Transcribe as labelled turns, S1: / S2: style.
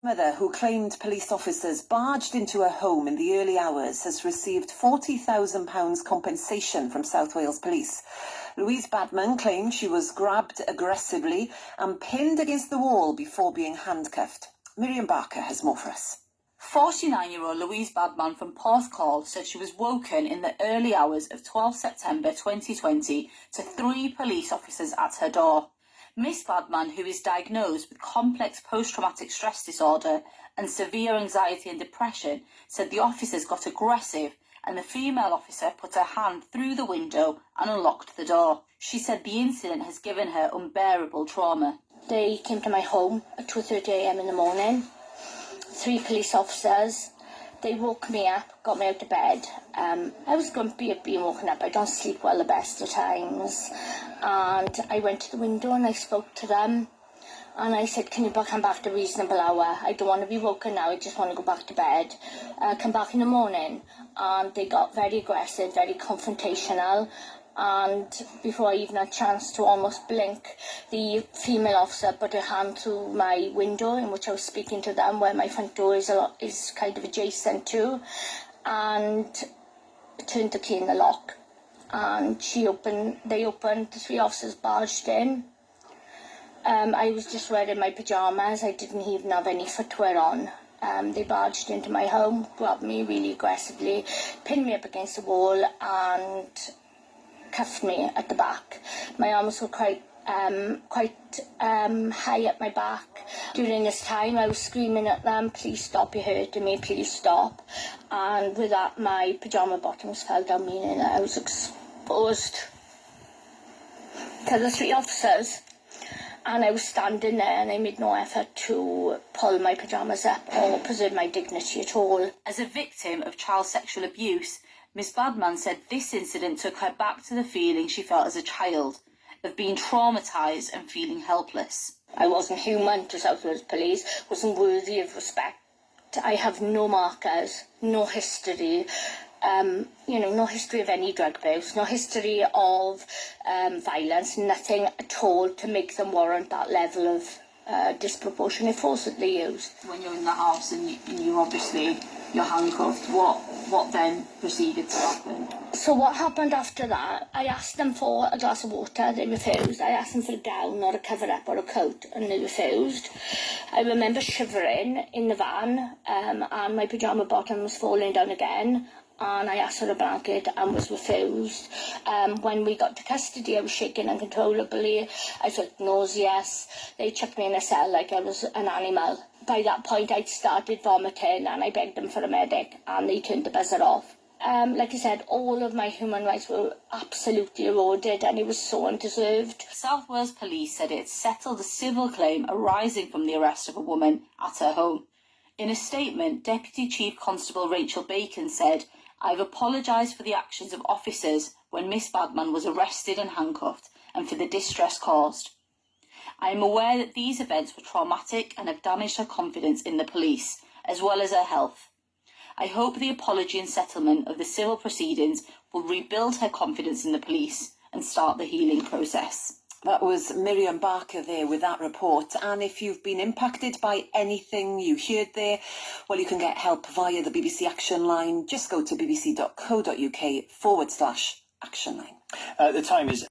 S1: Mother, who claimed police officers barged into her home in the early hours, has received £40,000 compensation from South Wales Police. Louise Badman claimed she was grabbed aggressively and pinned against the wall before being handcuffed. Miriam Barker has more for us.
S2: 49-year-old Louise Badman from Porthcawl said she was woken in the early hours of 12 September 2020 to 3 police officers at her door. Miss Badman, who is diagnosed with complex post-traumatic stress disorder and severe anxiety and depression, said the officers got aggressive and the female officer put her hand through the window and unlocked the door. She said the incident has given her unbearable trauma.
S3: They came to my home at 2:30 a.m. in the morning. 3 police officers. They woke me up, got me out of bed. I was grumpy at being woken up. I don't sleep well the best of times. And I went to the window and I spoke to them. And I said, can you come back at a reasonable hour? I don't want to be woken now. I just want to go back to bed. Come back in the morning. And they got very aggressive, very confrontational. And before I even had a chance to almost blink, the female officer put her hand through my window in which I was speaking to them, where my front door is kind of adjacent to, and turned the key in the lock. And they opened, the 3 officers barged in. I was just wearing my pyjamas, I didn't even have any footwear on. They barged into my home, grabbed me really aggressively, pinned me up against the wall and cuffed me at the back. My arms were quite high at my back. During this time I was screaming at them, please stop, you're hurting me, please stop. And with that my pyjama bottoms fell down, meaning that I was exposed to the 3 officers. And I was standing there and I made no effort to pull my pyjamas up or preserve my dignity at all.
S2: As a victim of child sexual abuse, Miss Badman said this incident took her back to the feeling she felt as a child, of being traumatised and feeling helpless.
S3: I wasn't human to South Wales Police, wasn't worthy of respect. I have no markers, no history, no history of any drug abuse, no history of violence, nothing at all to make them warrant that level of disproportionate force that they used.
S2: When you're in the house and you're handcuffed, what then proceeded to happen?
S3: So what happened after that, I asked them for a glass of water, they refused. I asked them for a gown or a cover-up or a coat, and they refused. I remember shivering in the van, and my pyjama bottom was falling down again, and I asked for a blanket and was refused. When we got to custody, I was shaking uncontrollably. I felt nauseous. They chucked me in a cell like I was an animal. By that point, I'd started vomiting and I begged them for a medic and they turned the buzzer off. Like I said, all of my human rights were absolutely eroded and it was so undeserved.
S2: South Wales Police said it settled a civil claim arising from the arrest of a woman at her home. In a statement, Deputy Chief Constable Rachel Bacon said, I've apologised for the actions of officers when Miss Badman was arrested and handcuffed and for the distress caused. I am aware that these events were traumatic and have damaged her confidence in the police, as well as her health. I hope the apology and settlement of the civil proceedings will rebuild her confidence in the police and start the healing process.
S1: That was Miriam Barker there with that report. And if you've been impacted by anything you heard there, well, you can get help via the BBC Action Line. Just go to bbc.co.uk/action line.
S4: The time is